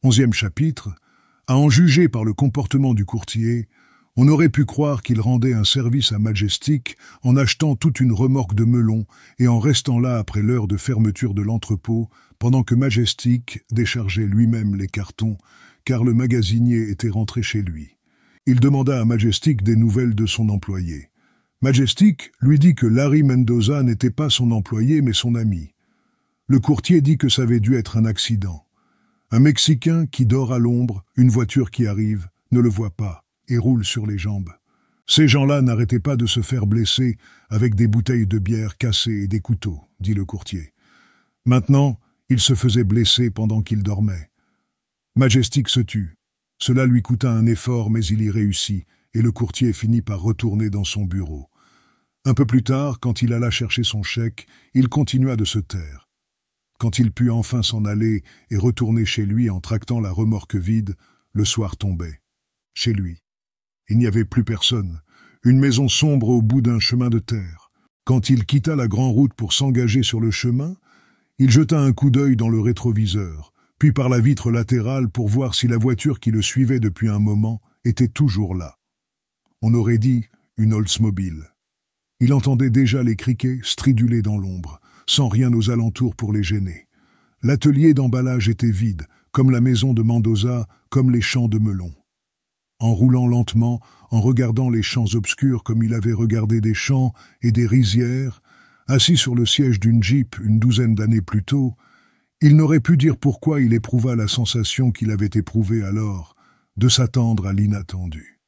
11e chapitre. À en juger par le comportement du courtier, on aurait pu croire qu'il rendait un service à Majestic en achetant toute une remorque de melons et en restant là après l'heure de fermeture de l'entrepôt, pendant que Majestic déchargeait lui-même les cartons, car le magasinier était rentré chez lui. Il demanda à Majestic des nouvelles de son employé. Majestic lui dit que Larry Mendoza n'était pas son employé mais son ami. Le courtier dit que ça avait dû être un accident. Un Mexicain qui dort à l'ombre, une voiture qui arrive, ne le voit pas et roule sur les jambes. Ces gens-là n'arrêtaient pas de se faire blesser avec des bouteilles de bière cassées et des couteaux, dit le courtier. Maintenant, il se faisait blesser pendant qu'il dormait. Majestic se tut. Cela lui coûta un effort, mais il y réussit, et le courtier finit par retourner dans son bureau. Un peu plus tard, quand il alla chercher son chèque, il continua de se taire. Quand il put enfin s'en aller et retourner chez lui en tractant la remorque vide, le soir tombait. Chez lui, il n'y avait plus personne, une maison sombre au bout d'un chemin de terre. Quand il quitta la grande route pour s'engager sur le chemin, il jeta un coup d'œil dans le rétroviseur, puis par la vitre latérale pour voir si la voiture qui le suivait depuis un moment était toujours là. On aurait dit une Oldsmobile. Il entendait déjà les criquets striduler dans l'ombre, sans rien aux alentours pour les gêner. L'atelier d'emballage était vide, comme la maison de Mendoza, comme les champs de melons. En roulant lentement, en regardant les champs obscurs comme il avait regardé des champs et des rizières, assis sur le siège d'une Jeep une douzaine d'années plus tôt, il n'aurait pu dire pourquoi il éprouva la sensation qu'il avait éprouvée alors, de s'attendre à l'inattendu.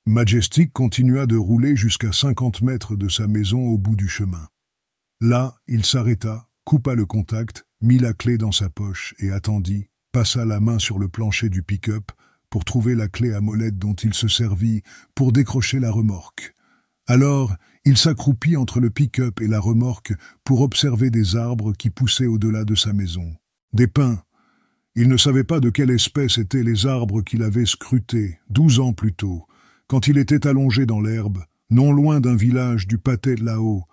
Majestic continua de rouler jusqu'à 50 mètres de sa maison au bout du chemin. Là, il s'arrêta, coupa le contact, mit la clé dans sa poche et attendit, passa la main sur le plancher du pick-up pour trouver la clé à molette dont il se servit pour décrocher la remorque. Alors, il s'accroupit entre le pick-up et la remorque pour observer des arbres qui poussaient au-delà de sa maison. Des pins. Il ne savait pas de quelle espèce étaient les arbres qu'il avait scrutés 12 ans plus tôt, quand il était allongé dans l'herbe, non loin d'un village du Patay là-haut,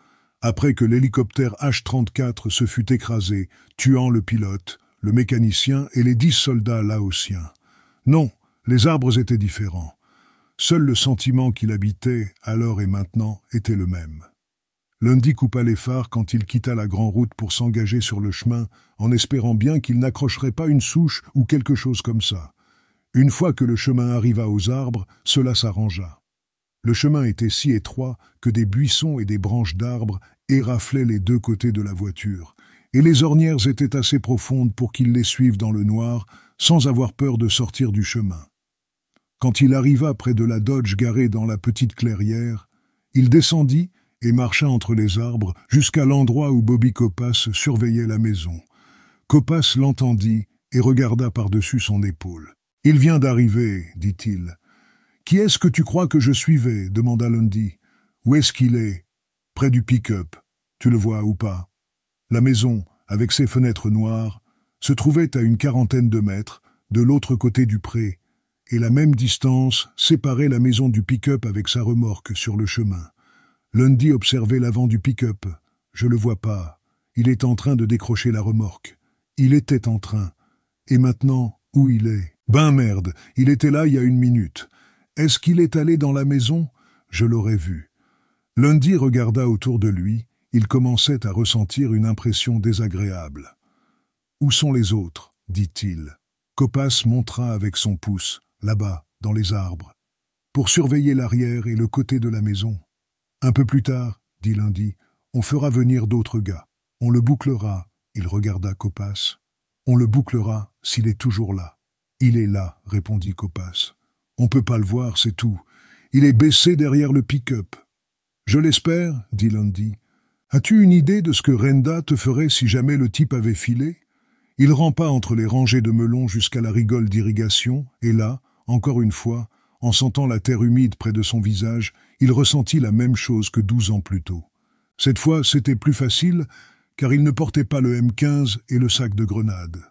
après que l'hélicoptère H-34 se fut écrasé, tuant le pilote, le mécanicien et les 10 soldats laotiens. Non, les arbres étaient différents. Seul le sentiment qu'il habitait, alors et maintenant, était le même. Lundy coupa les phares quand il quitta la grande route pour s'engager sur le chemin, en espérant bien qu'il n'accrocherait pas une souche ou quelque chose comme ça. Une fois que le chemin arriva aux arbres, cela s'arrangea. Le chemin était si étroit que des buissons et des branches d'arbres éraflaient les deux côtés de la voiture, et les ornières étaient assez profondes pour qu'il les suive dans le noir, sans avoir peur de sortir du chemin. Quand il arriva près de la Dodge garée dans la petite clairière, il descendit et marcha entre les arbres jusqu'à l'endroit où Bobby Copas surveillait la maison. Copas l'entendit et regarda par-dessus son épaule. « Il vient d'arriver, dit-il. « Qui est-ce que tu crois que je suivais » demanda Lundy. « Où est-ce qu'il est ?»« Près du pick-up. Tu le vois ou pas ?» La maison, avec ses fenêtres noires, se trouvait à une 40aine de mètres, de l'autre côté du pré, et la même distance séparait la maison du pick-up avec sa remorque sur le chemin. Lundy observait l'avant du pick-up. « Je le vois pas. Il est en train de décrocher la remorque. Il était en train. Et maintenant, où il est ? Ben merde, il était là il y a 1 minute. Est-ce qu'il est allé dans la maison ? Je l'aurais vu. » Lundy regarda autour de lui. Il commençait à ressentir une impression désagréable. « Où sont les autres ?» dit-il. Copas montra avec son pouce, là-bas, dans les arbres, pour surveiller l'arrière et le côté de la maison. « Un peu plus tard, dit Lundy, on fera venir d'autres gars. On le bouclera. » Il regarda Copas. « On le bouclera s'il est toujours là. » « Il est là, répondit Copas. « On peut pas le voir, c'est tout. Il est baissé derrière le pick-up. »« Je l'espère, dit Lundy. « As-tu une idée de ce que Renda te ferait si jamais le type avait filé ?» Il rampa entre les rangées de melons jusqu'à la rigole d'irrigation, et là, encore une fois, en sentant la terre humide près de son visage, il ressentit la même chose que 12 ans plus tôt. Cette fois, c'était plus facile, car il ne portait pas le M15 et le sac de grenades.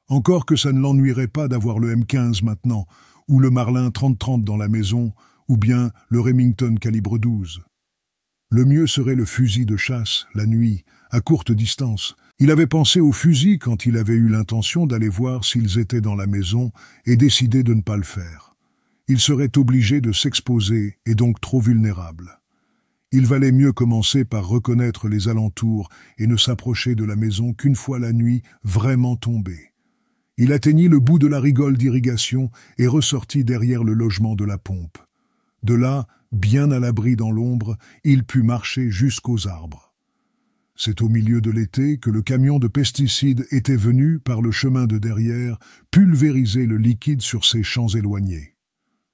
Encore que ça ne l'ennuierait pas d'avoir le M15 maintenant, ou le Marlin 30-30 dans la maison, ou bien le Remington calibre 12. Le mieux serait le fusil de chasse, la nuit, à courte distance. Il avait pensé au fusil quand il avait eu l'intention d'aller voir s'ils étaient dans la maison et décidé de ne pas le faire. Il serait obligé de s'exposer et donc trop vulnérable. Il valait mieux commencer par reconnaître les alentours et ne s'approcher de la maison qu'une fois la nuit vraiment tombée. Il atteignit le bout de la rigole d'irrigation et ressortit derrière le logement de la pompe. De là, bien à l'abri dans l'ombre, il put marcher jusqu'aux arbres. C'est au milieu de l'été que le camion de pesticides était venu, par le chemin de derrière, pulvériser le liquide sur ces champs éloignés.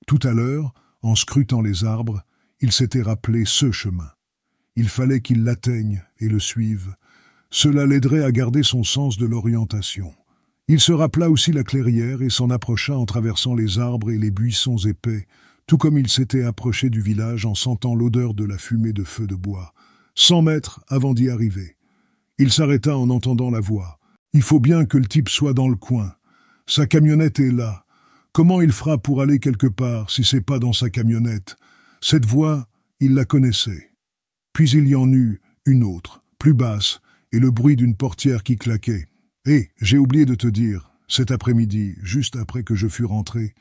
Tout à l'heure, en scrutant les arbres, il s'était rappelé ce chemin. Il fallait qu'il l'atteigne et le suive. Cela l'aiderait à garder son sens de l'orientation. Il se rappela aussi la clairière et s'en approcha en traversant les arbres et les buissons épais, tout comme il s'était approché du village en sentant l'odeur de la fumée de feu de bois. 100 mètres avant d'y arriver. Il s'arrêta en entendant la voix. Il faut bien que le type soit dans le coin. Sa camionnette est là. Comment il fera pour aller quelque part si c'est pas dans sa camionnette? Cette voix, il la connaissait. Puis il y en eut une autre, plus basse, et le bruit d'une portière qui claquait. « Hé, j'ai oublié de te dire, cet après-midi, juste après que je fus rentré,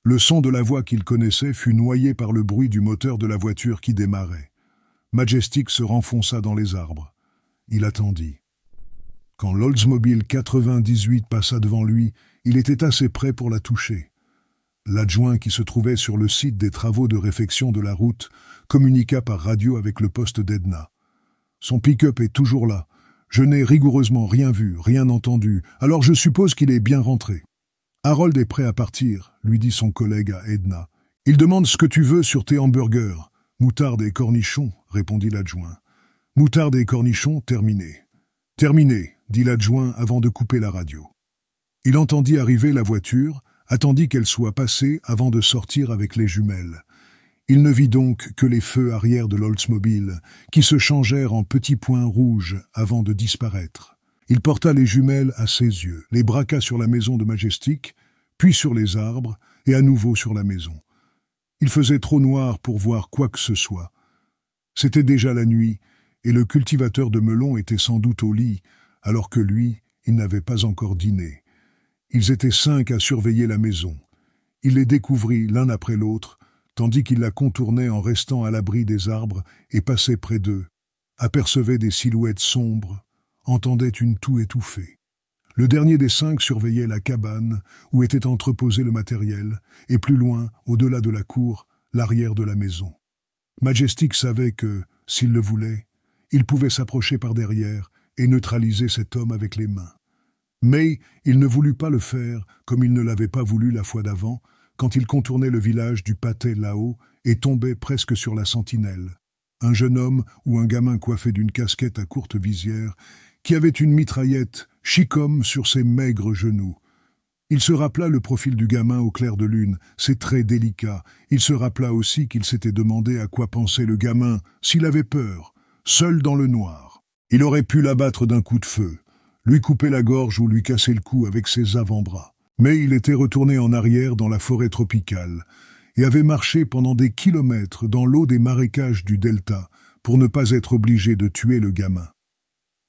le son de la voix qu'il connaissait fut noyé par le bruit du moteur de la voiture qui démarrait. Majestic se renfonça dans les arbres. Il attendit. Quand l'Oldsmobile 98 passa devant lui, il était assez près pour la toucher. L'adjoint qui se trouvait sur le site des travaux de réfection de la route communiqua par radio avec le poste d'Edna. « Son pick-up est toujours là. Je n'ai rigoureusement rien vu, rien entendu, alors je suppose qu'il est bien rentré. »« Harold est prêt à partir, » lui dit son collègue à Edna. « Il demande ce que tu veux sur tes hamburgers. »« Moutarde et cornichons, » répondit l'adjoint. « Moutarde et cornichons, terminé. »« Terminé, » dit l'adjoint avant de couper la radio. Il entendit arriver la voiture, attendit qu'elle soit passée avant de sortir avec les jumelles. Il ne vit donc que les feux arrière de l'Oldsmobile, qui se changèrent en petits points rouges avant de disparaître. Il porta les jumelles à ses yeux, les braqua sur la maison de Majestic, puis sur les arbres, et à nouveau sur la maison. Il faisait trop noir pour voir quoi que ce soit. C'était déjà la nuit, et le cultivateur de melons était sans doute au lit, alors que lui, il n'avait pas encore dîné. Ils étaient 5 à surveiller la maison. Il les découvrit l'un après l'autre, tandis qu'il la contournait en restant à l'abri des arbres et passait près d'eux, apercevait des silhouettes sombres, entendait une toux étouffée. Le dernier des 5 surveillait la cabane où était entreposé le matériel, et plus loin, au-delà de la cour, l'arrière de la maison. Majestic savait que, s'il le voulait, il pouvait s'approcher par derrière et neutraliser cet homme avec les mains. Mais il ne voulut pas le faire comme il ne l'avait pas voulu la fois d'avant, quand il contournait le village du Pâté là-haut et tombait presque sur la sentinelle. Un jeune homme ou un gamin coiffé d'une casquette à courte visière, qui avait une mitraillette chic-homme sur ses maigres genoux. Il se rappela le profil du gamin au clair de lune, ses traits délicats. Il se rappela aussi qu'il s'était demandé à quoi pensait le gamin, s'il avait peur, seul dans le noir. Il aurait pu l'abattre d'un coup de feu, lui couper la gorge ou lui casser le cou avec ses avant-bras. Mais il était retourné en arrière dans la forêt tropicale et avait marché pendant des kilomètres dans l'eau des marécages du delta pour ne pas être obligé de tuer le gamin.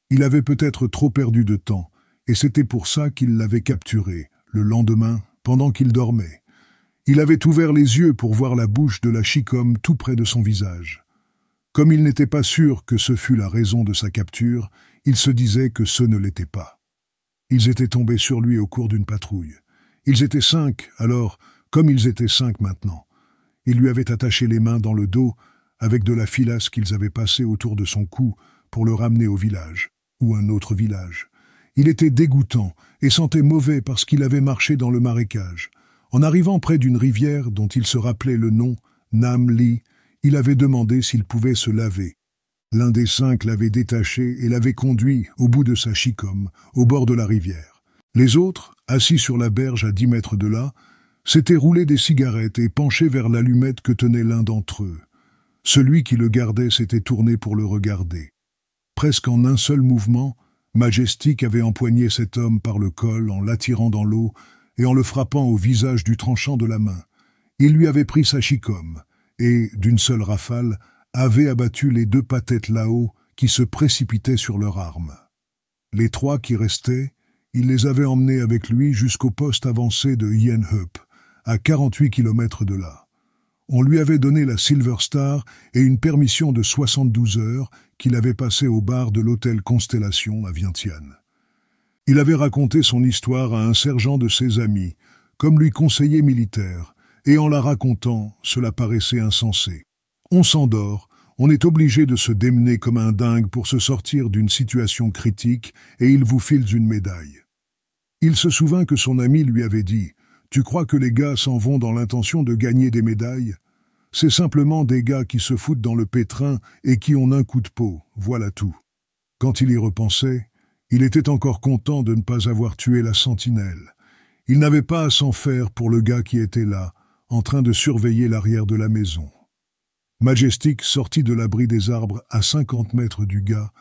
Il avait peut-être trop perdu de temps, et c'était pour ça qu'il l'avait capturé, le lendemain, pendant qu'il dormait. Il avait ouvert les yeux pour voir la bouche de la chic-homme tout près de son visage. Comme il n'était pas sûr que ce fût la raison de sa capture, il se disait que ce ne l'était pas. Ils étaient tombés sur lui au cours d'une patrouille. Ils étaient 5, alors, comme ils étaient 5 maintenant. Ils lui avaient attaché les mains dans le dos avec de la filasse qu'ils avaient passée autour de son cou pour le ramener au village, ou un autre village. Il était dégoûtant et sentait mauvais parce qu'il avait marché dans le marécage. En arrivant près d'une rivière dont il se rappelait le nom, Nam Lee, il avait demandé s'il pouvait se laver. L'un des 5 l'avait détaché et l'avait conduit, au bout de sa chic-homme, au bord de la rivière. Les autres, assis sur la berge à 10 mètres de là, s'étaient roulés des cigarettes et penchés vers l'allumette que tenait l'un d'entre eux. Celui qui le gardait s'était tourné pour le regarder. Presque en un seul mouvement, Majestic avait empoigné cet homme par le col en l'attirant dans l'eau et en le frappant au visage du tranchant de la main. Il lui avait pris sa chic-homme et, d'une seule rafale, avait abattu les 2 patettes là-haut qui se précipitaient sur leur arme. Les 3 qui restaient, il les avait emmenés avec lui jusqu'au poste avancé de Yenhup, à 48 kilomètres de là. On lui avait donné la Silver Star et une permission de 72 heures qu'il avait passée au bar de l'hôtel Constellation à Vientiane. Il avait raconté son histoire à un sergent de ses amis, comme lui conseiller militaire, et en la racontant, cela paraissait insensé. On s'endort, on est obligé de se démener comme un dingue pour se sortir d'une situation critique et il vous file une médaille. Il se souvint que son ami lui avait dit « Tu crois que les gars s'en vont dans l'intention de gagner des médailles ? C'est simplement des gars qui se foutent dans le pétrin et qui ont un coup de peau, voilà tout. » Quand il y repensait, il était encore content de ne pas avoir tué la sentinelle. Il n'avait pas à s'en faire pour le gars qui était là, en train de surveiller l'arrière de la maison. Majestic sortit de l'abri des arbres à 50 mètres du gars,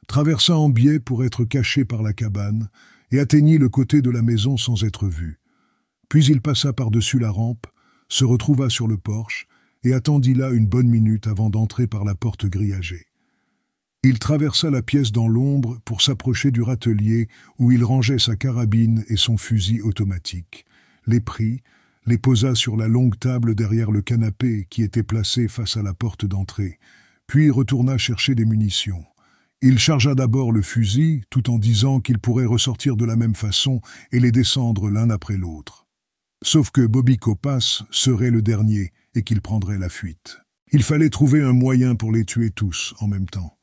traversa en biais pour être caché par la cabane et atteignit le côté de la maison sans être vu. Puis il passa par-dessus la rampe, se retrouva sur le porche et attendit là une bonne minute avant d'entrer par la porte grillagée. Il traversa la pièce dans l'ombre pour s'approcher du râtelier où il rangeait sa carabine et son fusil automatique, les prit, les posa sur la longue table derrière le canapé qui était placé face à la porte d'entrée, puis retourna chercher des munitions. Il chargea d'abord le fusil, tout en disant qu'il pourrait ressortir de la même façon et les descendre l'un après l'autre. Sauf que Bobby Copas serait le dernier et qu'il prendrait la fuite. Il fallait trouver un moyen pour les tuer tous en même temps.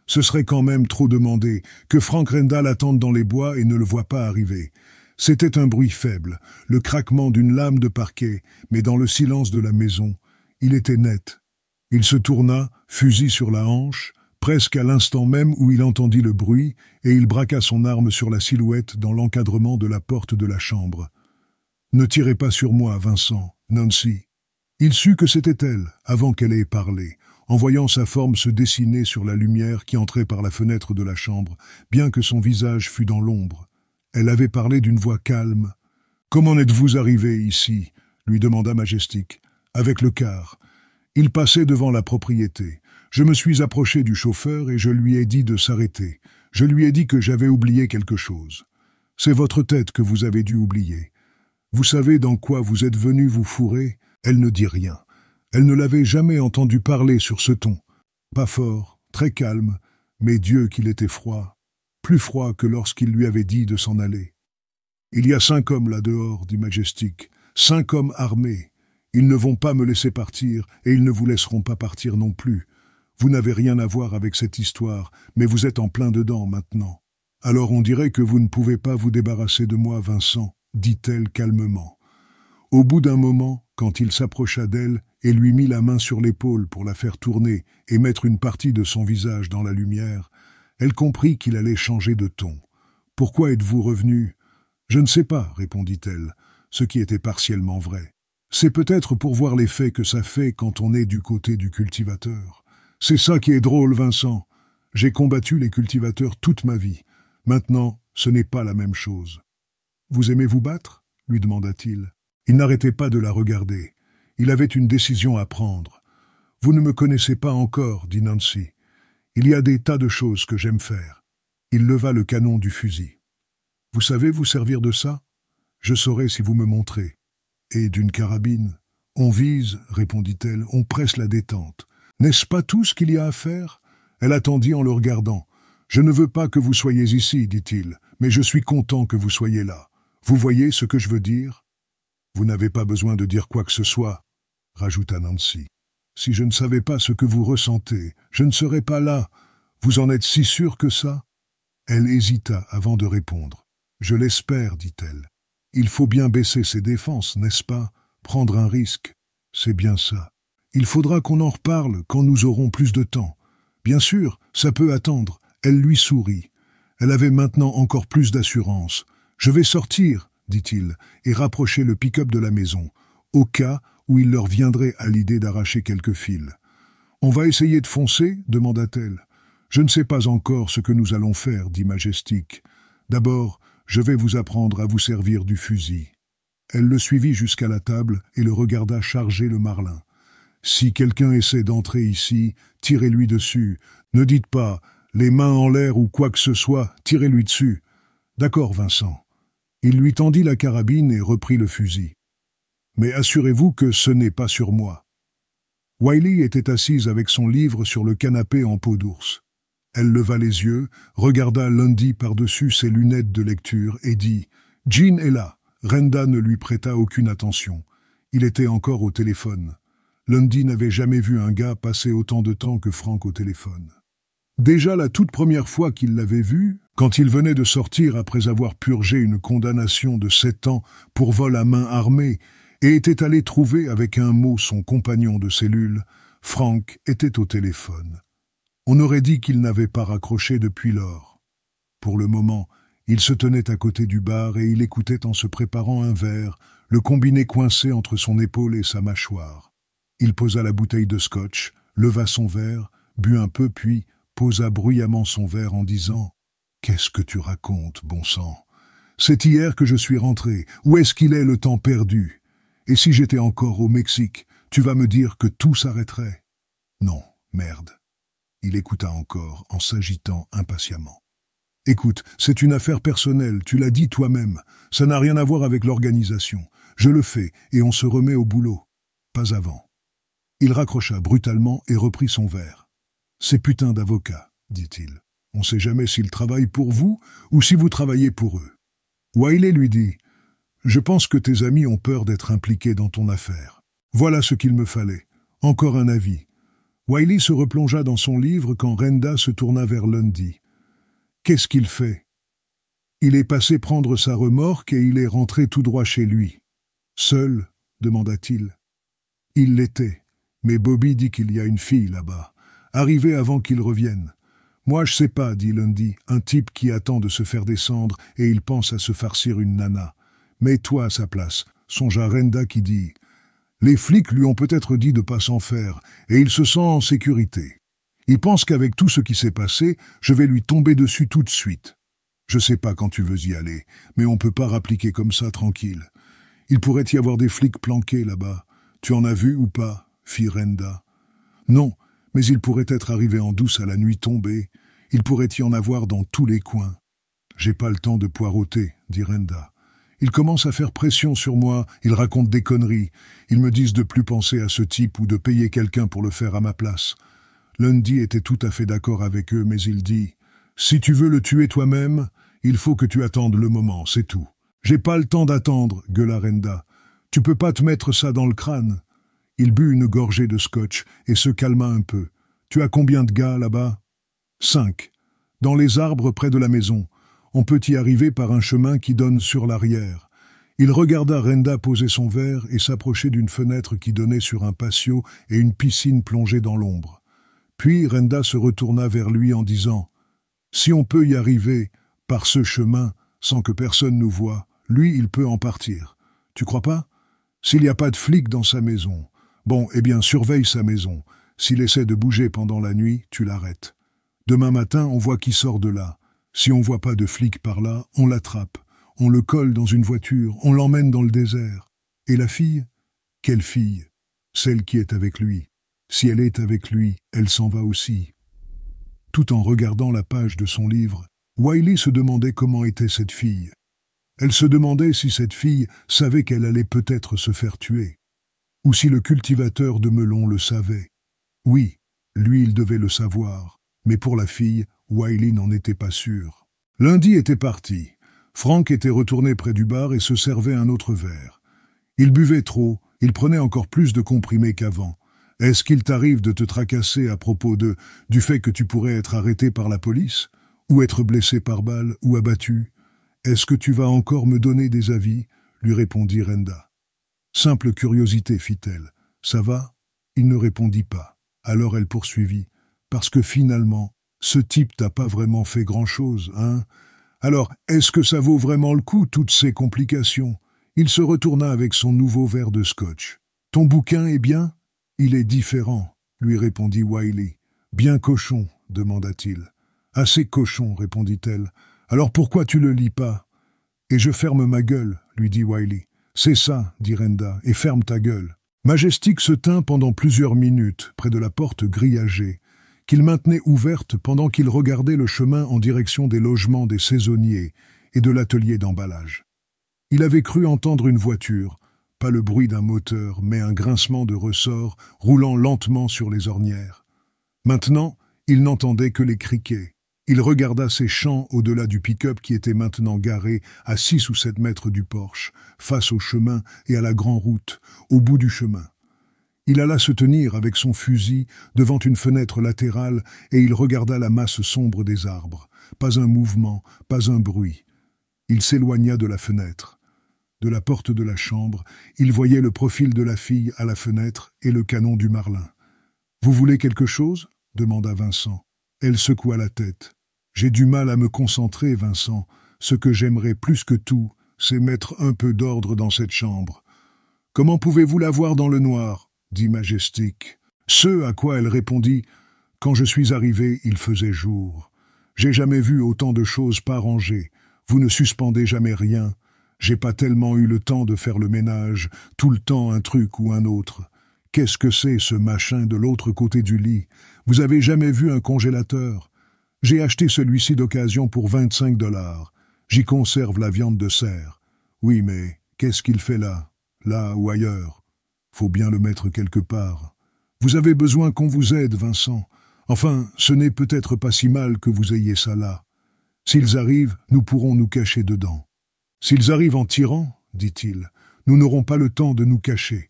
Ce serait quand même trop demandé que Frank Rendall attende dans les bois et ne le voit pas arriver. C'était un bruit faible, le craquement d'une lame de parquet, mais dans le silence de la maison, il était net. Il se tourna, fusil sur la hanche, presque à l'instant même où il entendit le bruit, et il braqua son arme sur la silhouette dans l'encadrement de la porte de la chambre. « Ne tirez pas sur moi, Vincent, Nancy. » Il sut que c'était elle, avant qu'elle ait parlé, en voyant sa forme se dessiner sur la lumière qui entrait par la fenêtre de la chambre, bien que son visage fût dans l'ombre. Elle avait parlé d'une voix calme. « Comment êtes-vous arrivé ici ?» lui demanda Majestic. « Avec le car. Il passait devant la propriété. Je me suis approché du chauffeur et je lui ai dit de s'arrêter. Je lui ai dit que j'avais oublié quelque chose. C'est votre tête que vous avez dû oublier. Vous savez dans quoi vous êtes venu vous fourrer ?» Elle ne dit rien. Elle ne l'avait jamais entendu parler sur ce ton. Pas fort, très calme, mais Dieu qu'il était froid. Plus froid que lorsqu'il lui avait dit de s'en aller. « Il y a 5 hommes là dehors, dit Majestic, 5 hommes armés. Ils ne vont pas me laisser partir et ils ne vous laisseront pas partir non plus. Vous n'avez rien à voir avec cette histoire, mais vous êtes en plein dedans maintenant. Alors on dirait que vous ne pouvez pas vous débarrasser de moi, Vincent, dit-elle calmement. Au bout d'un moment, quand il s'approcha d'elle et lui mit la main sur l'épaule pour la faire tourner et mettre une partie de son visage dans la lumière, elle comprit qu'il allait changer de ton. « Pourquoi êtes-vous revenu ?»« Je ne sais pas, répondit-elle, ce qui était partiellement vrai. C'est peut-être pour voir l'effet que ça fait quand on est du côté du cultivateur. C'est ça qui est drôle, Vincent. J'ai combattu les cultivateurs toute ma vie. Maintenant, ce n'est pas la même chose. »« Vous aimez vous battre ?» lui demanda-t-il. Il n'arrêtait pas de la regarder. Il avait une décision à prendre. « Vous ne me connaissez pas encore, dit Nancy. Il y a des tas de choses que j'aime faire. » Il leva le canon du fusil. « Vous savez vous servir de ça ? Je saurai si vous me montrez. »« Et d'une carabine ? » ?»« On vise, répondit-elle, on presse la détente. N'est-ce pas tout ce qu'il y a à faire ?» Elle attendit en le regardant. « Je ne veux pas que vous soyez ici, dit-il, mais je suis content que vous soyez là. Vous voyez ce que je veux dire ?»« Vous n'avez pas besoin de dire quoi que ce soit, » rajouta Nancy. « Si je ne savais pas ce que vous ressentez, je ne serais pas là. Vous en êtes si sûr que ça ?» Elle hésita avant de répondre. « Je l'espère, dit-elle. Il faut bien baisser ses défenses, n'est-ce pas? Prendre un risque. C'est bien ça. Il faudra qu'on en reparle quand nous aurons plus de temps. Bien sûr, ça peut attendre. » Elle lui sourit. Elle avait maintenant encore plus d'assurance. « Je vais sortir, dit-il, et rapprocher le pick-up de la maison, au cas où il leur viendrait à l'idée d'arracher quelques fils. « On va essayer de foncer ?» demanda-t-elle. « Je ne sais pas encore ce que nous allons faire, dit Majestic. D'abord, je vais vous apprendre à vous servir du fusil. » Elle le suivit jusqu'à la table et le regarda charger le marlin. « Si quelqu'un essaie d'entrer ici, tirez-lui dessus. Ne dites pas « Les mains en l'air ou quoi que ce soit, tirez-lui dessus. D'accord, Vincent. Il lui tendit la carabine et reprit le fusil. Mais assurez-vous que ce n'est pas sur moi. Wiley était assise avec son livre sur le canapé en peau d'ours. Elle leva les yeux, regarda Lundy par-dessus ses lunettes de lecture et dit « Jean est là ». Renda ne lui prêta aucune attention. Il était encore au téléphone. Lundy n'avait jamais vu un gars passer autant de temps que Frank au téléphone. Déjà la toute première fois qu'il l'avait vu, quand il venait de sortir après avoir purgé une condamnation de 7 ans pour vol à main armée et était allé trouver avec un mot son compagnon de cellule, Frank était au téléphone. On aurait dit qu'il n'avait pas raccroché depuis lors. Pour le moment, il se tenait à côté du bar et il écoutait en se préparant un verre, le combiné coincé entre son épaule et sa mâchoire. Il posa la bouteille de scotch, leva son verre, but un peu puis posa bruyamment son verre en disant « Qu'est-ce que tu racontes, bon sang? C'est hier que je suis rentré. Où est-ce qu'il est le temps perdu? Et si j'étais encore au Mexique, tu vas me dire que tout s'arrêterait? » Non, merde. Il écouta encore en s'agitant impatiemment. « Écoute, c'est une affaire personnelle, tu l'as dit toi-même. Ça n'a rien à voir avec l'organisation. Je le fais et on se remet au boulot. Pas avant. » Il raccrocha brutalement et reprit son verre. « Ces putains d'avocats, dit-il. On ne sait jamais s'ils travaillent pour vous ou si vous travaillez pour eux. » Wiley lui dit « Je pense que tes amis ont peur d'être impliqués dans ton affaire. Voilà ce qu'il me fallait. Encore un avis. » Wiley se replongea dans son livre quand Renda se tourna vers Lundy. « Qu'est-ce qu'il fait? » « Il est passé prendre sa remorque et il est rentré tout droit chez lui. »« Seul ?» demanda-t-il. « Il l'était, mais Bobby dit qu'il y a une fille là-bas, arrivée avant qu'il revienne. Moi je sais pas, dit Lundy, un type qui attend de se faire descendre et il pense à se farcir une nana. Mets-toi à sa place, songea Renda qui dit « Les flics lui ont peut-être dit de pas s'en faire et il se sent en sécurité. Il pense qu'avec tout ce qui s'est passé, je vais lui tomber dessus tout de suite. Je sais pas quand tu veux y aller, mais on peut pas rappliquer comme ça tranquille. Il pourrait y avoir des flics planqués là-bas. Tu en as vu ou pas ?» fit Renda. « Non, mais il pourrait être arrivé en douce à la nuit tombée. Il pourrait y en avoir dans tous les coins. »« J'ai pas le temps de poireauter, » dit Renda. « Ils commencent à faire pression sur moi, ils racontent des conneries. Ils me disent de plus penser à ce type ou de payer quelqu'un pour le faire à ma place. » Lundy était tout à fait d'accord avec eux, mais il dit « Si tu veux le tuer toi-même, il faut que tu attendes le moment, c'est tout. »« J'ai pas le temps d'attendre, » gueula Renda. « Tu peux pas te mettre ça dans le crâne. » Il but une gorgée de scotch et se calma un peu. « Tu as combien de gars là-bas ?»« 5. Dans les arbres près de la maison. On peut y arriver par un chemin qui donne sur l'arrière. » Il regarda Renda poser son verre et s'approcher d'une fenêtre qui donnait sur un patio et une piscine plongée dans l'ombre. Puis Renda se retourna vers lui en disant « Si on peut y arriver par ce chemin sans que personne nous voie, lui, il peut en partir. Tu crois pas? S'il n'y a pas de flic dans sa maison, bon, eh bien, surveille sa maison. S'il essaie de bouger pendant la nuit, tu l'arrêtes. Demain matin, on voit qui sort de là. Si on voit pas de flic par là, on l'attrape. On le colle dans une voiture, on l'emmène dans le désert. Et la fille? Quelle fille? Celle qui est avec lui. Si elle est avec lui, elle s'en va aussi. » Tout en regardant la page de son livre, Wiley se demandait comment était cette fille. Elle se demandait si cette fille savait qu'elle allait peut-être se faire tuer. Ou si le cultivateur de melons le savait. Oui, lui il devait le savoir, mais pour la fille, Wiley n'en était pas sûr. Lundy était parti. Frank était retourné près du bar et se servait un autre verre. Il buvait trop, il prenait encore plus de comprimés qu'avant. Est-ce qu'il t'arrive de te tracasser à propos du fait que tu pourrais être arrêté par la police, ou être blessé par balle, ou abattu? Est-ce que tu vas encore me donner des avis? Lui répondit Renda. Simple curiosité, fit-elle. Ça va? Il ne répondit pas. Alors elle poursuivit. Parce que finalement, ce type t'a pas vraiment fait grand-chose, hein? Alors, est-ce que ça vaut vraiment le coup, toutes ces complications? Il se retourna avec son nouveau verre de scotch. Ton bouquin est bien? Il est différent, lui répondit Wiley. Bien cochon, demanda-t-il. Assez cochon, répondit-elle. Alors pourquoi tu le lis pas? Et je ferme ma gueule, lui dit Wiley. C'est ça, dit Renda, et ferme ta gueule. Majestic se tint pendant plusieurs minutes près de la porte grillagée, qu'il maintenait ouverte pendant qu'il regardait le chemin en direction des logements des saisonniers et de l'atelier d'emballage. Il avait cru entendre une voiture, pas le bruit d'un moteur, mais un grincement de ressorts roulant lentement sur les ornières. Maintenant, il n'entendait que les criquets. Il regarda ces champs au-delà du pick-up qui était maintenant garé à 6 ou 7 mètres du porche, face au chemin et à la grande route, au bout du chemin. Il alla se tenir avec son fusil devant une fenêtre latérale et il regarda la masse sombre des arbres. Pas un mouvement, pas un bruit. Il s'éloigna de la fenêtre. De la porte de la chambre, il voyait le profil de la fille à la fenêtre et le canon du Marlin. « Vous voulez quelque chose ?» demanda Vincent. Elle secoua la tête. « J'ai du mal à me concentrer, Vincent. Ce que j'aimerais plus que tout, c'est mettre un peu d'ordre dans cette chambre. »« Comment pouvez-vous la voir dans le noir ?» dit Majestic. Ce à quoi elle répondit « Quand je suis arrivé, il faisait jour. J'ai jamais vu autant de choses pas rangées. Vous ne suspendez jamais rien. J'ai pas tellement eu le temps de faire le ménage, tout le temps un truc ou un autre. Qu'est-ce que c'est ce machin de l'autre côté du lit? Vous avez jamais vu un congélateur? J'ai acheté celui-ci d'occasion pour 25 $. J'y conserve la viande de cerf. Oui, mais qu'est-ce qu'il fait là? Là ou ailleurs? Faut bien le mettre quelque part. Vous avez besoin qu'on vous aide, Vincent. Enfin, ce n'est peut-être pas si mal que vous ayez ça là. S'ils arrivent, nous pourrons nous cacher dedans. S'ils arrivent en tirant, dit-il, nous n'aurons pas le temps de nous cacher.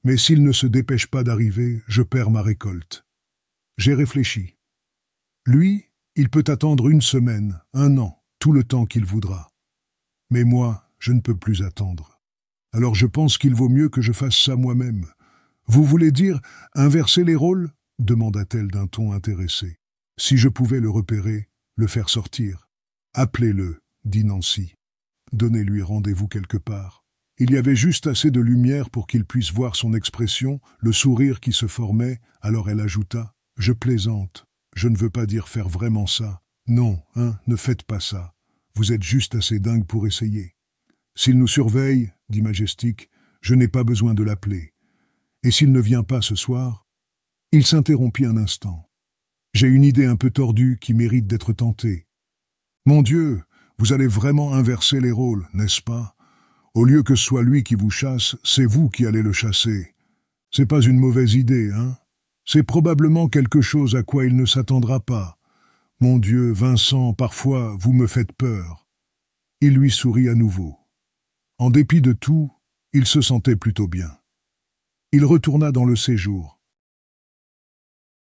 Mais s'ils ne se dépêchent pas d'arriver, je perds ma récolte. J'ai réfléchi. Lui, il peut attendre 1 semaine, 1 an, tout le temps qu'il voudra. Mais moi, je ne peux plus attendre. Alors je pense qu'il vaut mieux que je fasse ça moi-même. Vous voulez dire inverser les rôles? Demanda-t-elle d'un ton intéressé. Si je pouvais le repérer, le faire sortir. Appelez-le, dit Nancy. Donnez-lui rendez-vous quelque part. Il y avait juste assez de lumière pour qu'il puisse voir son expression, le sourire qui se formait, alors elle ajouta « Je plaisante. Je ne veux pas dire faire vraiment ça. Non, ne faites pas ça. Vous êtes juste assez dingue pour essayer. S'il nous surveille, dit Majestic, je n'ai pas besoin de l'appeler. Et s'il ne vient pas ce soir? » Il s'interrompit un instant. « J'ai une idée un peu tordue qui mérite d'être tentée. Mon Dieu, vous allez vraiment inverser les rôles, n'est-ce pas? Au lieu que ce soit lui qui vous chasse, c'est vous qui allez le chasser. C'est pas une mauvaise idée, hein? C'est probablement quelque chose à quoi il ne s'attendra pas. Mon Dieu, Vincent, parfois, vous me faites peur. » Il lui sourit à nouveau. En dépit de tout, il se sentait plutôt bien. Il retourna dans le séjour.